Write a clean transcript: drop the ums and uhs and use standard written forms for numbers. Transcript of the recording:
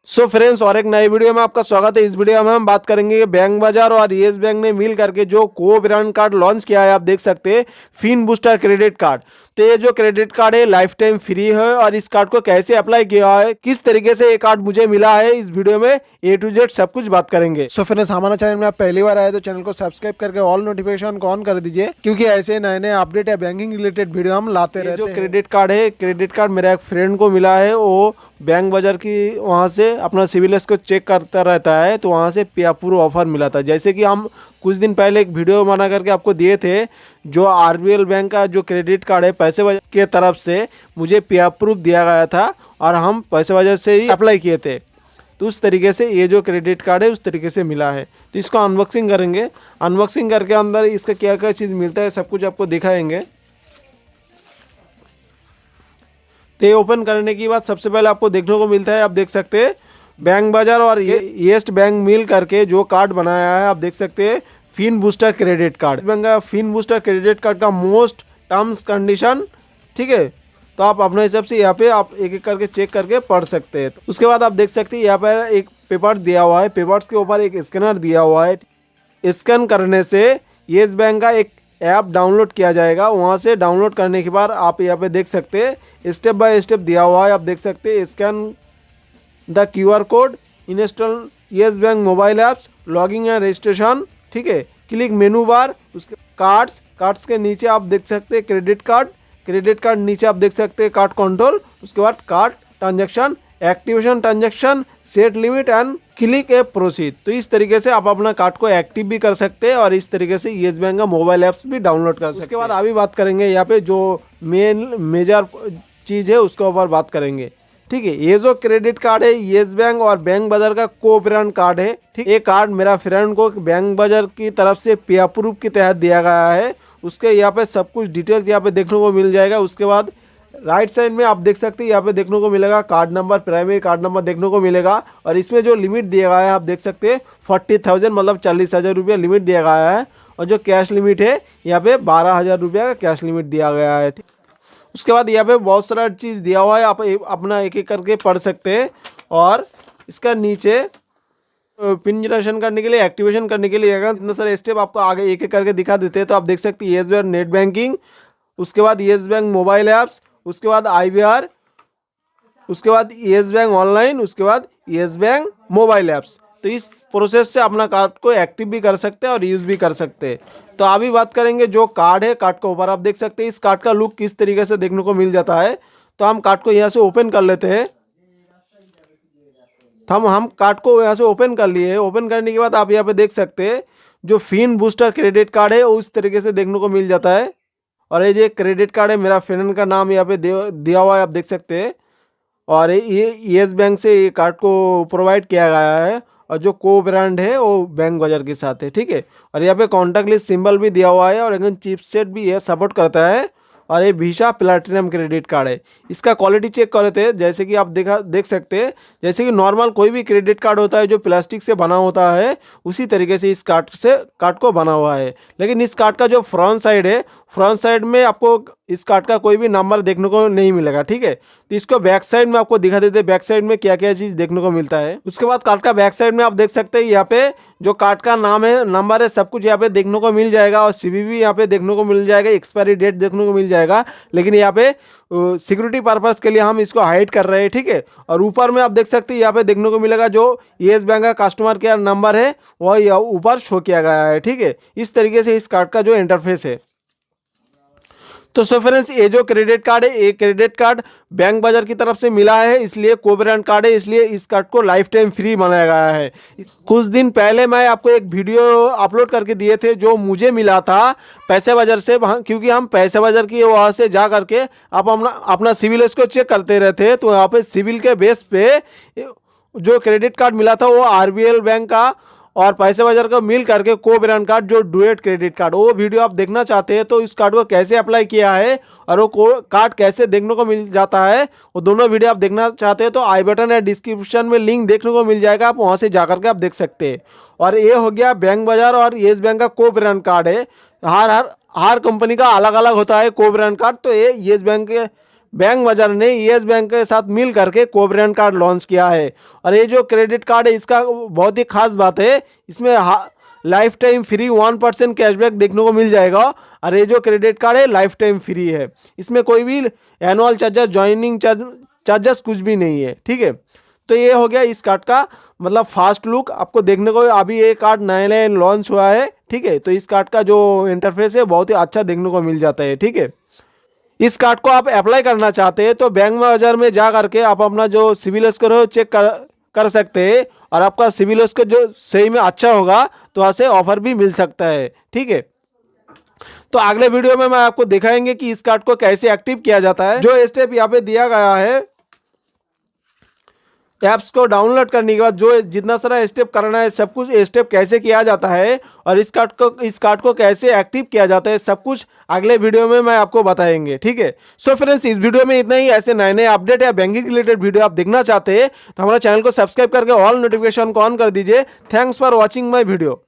So friends, और एक नई वीडियो में आपका स्वागत है। इस वीडियो में हम बात करेंगे कि बैंक बाजार और येस बैंक ने मिल करके जो को ब्रांड कार्ड लॉन्च किया है, आप देख सकते हैं फिन बूस्टर क्रेडिट कार्ड। तो ये जो क्रेडिट कार्ड है लाइफ टाइम फ्री है, और इस कार्ड को कैसे अप्लाई किया है, किस तरीके से ये कार्ड मुझे मिला है, इस वीडियो में A to Z सब कुछ बात करेंगे। सो फ्रेंड्स, हमारा चैनल में आप पहली बार आए तो चैनल को सब्सक्राइब करके ऑल नोटिफिकेशन को ऑन कर दीजिए, क्योंकि ऐसे नए नए अपडेट या बैंकिंग रिलेटेड वीडियो हम लाते रहते जो हैं। क्रेडिट कार्ड है, क्रेडिट कार्ड मेरा एक फ्रेंड को मिला है। वो बैंक बाजार की वहाँ से अपना सिविल स्कोर चेक करता रहता है, तो वहाँ से अप्रूव ऑफर मिला था। जैसे कि हम कुछ दिन पहले एक वीडियो बना करके आपको दिए थे, जो RBL बैंक का जो क्रेडिट कार्ड है पैसे बाजार के तरफ से मुझे अप्रूव दिया गया था, और हम पैसे बाजार से ही अप्लाई किए थे। तो उस तरीके से ये जो क्रेडिट कार्ड है उस तरीके से मिला है। तो इसको अनबॉक्सिंग करेंगे। अनबॉक्सिंग करके अंदर इसका क्या क्या चीज़ मिलता है सब कुछ आपको दिखाएंगे। तो ये ओपन करने की बाद सबसे पहले आपको देखने को मिलता है, आप देख सकते हैं बैंक बाजार और येस्ट बैंक मिल करके जो कार्ड बनाया है, आप देख सकते हैं fin booster credit card. Bank का फिन बूस्टर क्रेडिट कार्ड का मोस्ट टर्म्स कंडीशन, ठीक है। तो आप अपने हिसाब से यहाँ पे आप एक एक करके चेक करके पढ़ सकते हैं। तो उसके बाद आप देख सकते हैं यहाँ पर एक पेपर दिया हुआ है, पेपर्स के ऊपर एक स्कैनर दिया हुआ है। स्कैन करने से येस बैंक का एक ऐप डाउनलोड किया जाएगा। वहाँ से डाउनलोड करने के बाद आप यहाँ पे देख सकते हैं स्टेप बाय स्टेप दिया हुआ है। आप देख सकते हैं scan the QR code, install yes bank mobile apps, logging and registration, ठीक है। क्लिक मेनू बार, उसके कार्ड्स के नीचे आप देख सकते हैं क्रेडिट कार्ड नीचे आप देख सकते हैं कार्ड कंट्रोल, उसके बाद card transaction, activation transaction, set limit and click A proceed. तो इस तरीके से आप अपना कार्ड को एक्टिव भी कर सकते हैं, और इस तरीके से येस बैंक का मोबाइल ऐप्स भी डाउनलोड कर सकते हैं। उसके बाद अभी बात करेंगे यहाँ पे जो मेजर चीज़ है उसके ऊपर बात करेंगे, ठीक है। ये जो क्रेडिट कार्ड है येस बैंक और बैंक बाजार का को ब्रांड कार्ड है, ठीक। ये कार्ड मेरा फ्रेंड को बैंक बाजार की तरफ से अप्रूव के तहत दिया गया है। उसके यहाँ पे सब कुछ डिटेल्स यहाँ पे देखने को मिल जाएगा। उसके बाद राइट साइड में आप देख सकते हैं यहाँ पे देखने को मिलेगा card number, primary card number देखने को मिलेगा। और इसमें जो लिमिट दिया गया है आप देख सकते हैं 40,000 मतलब 40,000 रुपया लिमिट दिया गया है। और जो कैश लिमिट है यहाँ पे 12,000 रुपया का कैश लिमिट दिया गया है, ठीक। उसके बाद यहाँ पे बहुत सारा चीज़ दिया हुआ है, आप अपना एक एक करके पढ़ सकते हैं। और इसका नीचे पिन जनरेशन करने के लिए, एक्टिवेशन करने के लिए इतना सारे स्टेप आपको आगे एक एक करके दिखा देते हैं। तो आप देख सकते हैं येस बैंक नेट बैंकिंग, उसके बाद येस बैंक मोबाइल ऐप्स, उसके बाद IVR, उसके बाद येस बैंक ऑनलाइन, उसके बाद येस बैंक मोबाइल ऐप्स। तो इस प्रोसेस से अपना कार्ड को एक्टिव भी कर सकते हैं और यूज़ भी कर सकते हैं। तो अभी बात करेंगे जो कार्ड है, कार्ड के ऊपर आप देख सकते हैं इस कार्ड का लुक किस तरीके से देखने को मिल जाता है। तो हम कार्ड को यहाँ से ओपन कर लेते हैं। हम कार्ड को यहाँ से ओपन कर लिए। ओपन करने के बाद आप यहाँ पे देख सकते हैं जो फिन बूस्टर क्रेडिट कार्ड है उस तरीके से देखने को मिल जाता है। और ये जो क्रेडिट कार्ड है मेरा फ्रेंड का नाम यहाँ पे दिया हुआ है, आप देख सकते हैं। और ये येस बैंक से ये कार्ड को प्रोवाइड किया गया है, और जो को ब्रांड है वो बैंक बाजार के साथ है, ठीक है। और यहाँ पे कॉन्टैक्ट लिस्ट सिंबल भी दिया हुआ है, और एकदम चिपसेट भी ये सपोर्ट करता है। और ये वीसा प्लैटिनम क्रेडिट कार्ड है। इसका क्वालिटी चेक कर रहे थे, जैसे कि आप देख सकते हैं जैसे कि नॉर्मल कोई भी क्रेडिट कार्ड होता है जो प्लास्टिक से बना होता है, उसी तरीके से इस कार्ड को बना हुआ है। लेकिन इस कार्ड का जो फ्रंट साइड है, फ्रंट साइड में आपको इस कार्ड का कोई भी नंबर देखने को नहीं मिलेगा, ठीक है। तो इसको बैक साइड में आपको दिखा देते हैं बैक साइड में क्या क्या चीज़ देखने को मिलता है। उसके बाद कार्ड का बैक साइड में आप देख सकते हैं यहाँ पे जो कार्ड का नाम है, नंबर है, सब कुछ यहाँ पे देखने को मिल जाएगा। और CVV यहाँ पे देखने को मिल जाएगा, एक्सपायरी डेट देखने को मिल जाएगा। लेकिन यहाँ पे सिक्योरिटी पर्पज़ के लिए हम इसको हाइड कर रहे हैं, ठीक है। और ऊपर में आप देख सकते हैं यहाँ पे देखने को मिलेगा जो येस बैंक का कस्टमर केयर नंबर है वह ऊपर शो किया गया है, ठीक है। इस तरीके से इस कार्ड का जो इंटरफेस है। तो सो फ्रेंड्स, ये जो क्रेडिट कार्ड है, ये क्रेडिट कार्ड बैंक बाजार की तरफ से मिला है, इसलिए को ब्रांड कार्ड है, इसलिए इस कार्ड को लाइफ टाइम फ्री बनाया गया है। कुछ दिन पहले मैं आपको एक वीडियो अपलोड करके दिए थे जो मुझे मिला था पैसे बाजार से, क्योंकि हम पैसे बाजार की वहाँ से जा करके आप अपना सिविल स्कोर चेक करते रहते। तो यहाँ पे सिविल के बेस पे जो क्रेडिट कार्ड मिला था वो RBL बैंक का और पैसे बाजार का मिल करके को ब्रांड कार्ड जो डुएट क्रेडिट कार्ड, वो वीडियो आप देखना चाहते हैं तो इस कार्ड को कैसे अप्लाई किया है और वो कार्ड कैसे देखने को मिल जाता है, वो दोनों वीडियो आप देखना चाहते हैं तो आई बटन या डिस्क्रिप्शन में लिंक देखने को मिल जाएगा, आप वहाँ से जा करके आप देख सकते हैं। और ये हो गया बैंक बाजार और येस बैंक का को ब्रांड कार्ड है। हर कंपनी का अलग अलग होता है को ब्रांड कार्ड। तो ये येस बैंक के बैंक बाजार ने येस बैंक के साथ मिल करके को ब्रांड कार्ड लॉन्च किया है। और ये जो क्रेडिट कार्ड है इसका बहुत ही खास बात है, इसमें लाइफ टाइम फ्री 1% कैशबैक देखने को मिल जाएगा। और ये जो क्रेडिट कार्ड है लाइफ टाइम फ्री है, इसमें कोई भी एनुअल चार्जेस, ज्वाइनिंग चार्जेस कुछ भी नहीं है, ठीक है। तो ये हो गया इस कार्ड का मतलब फास्ट लुक आपको देखने को। अभी ये कार्ड नया नया लॉन्च हुआ है, ठीक है। तो इस कार्ड का जो इंटरफेस है बहुत ही अच्छा देखने को मिल जाता है, ठीक है। इस कार्ड को आप अप्लाई करना चाहते हैं तो बैंक बाजार में जा करके आप अपना जो सिविल स्कोर है चेक कर सकते हैं। और आपका सिविल स्कोर जो सही में अच्छा होगा तो वहाँ से ऑफर भी मिल सकता है, ठीक है। तो अगले वीडियो में मैं आपको दिखाएंगे कि इस कार्ड को कैसे एक्टिव किया जाता है। जो स्टेप यहाँ पे दिया गया है, ऐप्स को डाउनलोड करने के बाद जो जितना सारा स्टेप करना है सब कुछ स्टेप कैसे किया जाता है और इस कार्ड को कैसे एक्टिव किया जाता है सब कुछ अगले वीडियो में मैं आपको बताएंगे, ठीक है। सो फ्रेंड्स, इस वीडियो में इतना ही। ऐसे नए नए अपडेट या बैंकिंग रिलेटेड वीडियो आप देखना चाहते हैं तो हमारे चैनल को सब्सक्राइब करके ऑल नोटिफिकेशन को ऑन कर दीजिए। Thanks for watching my video.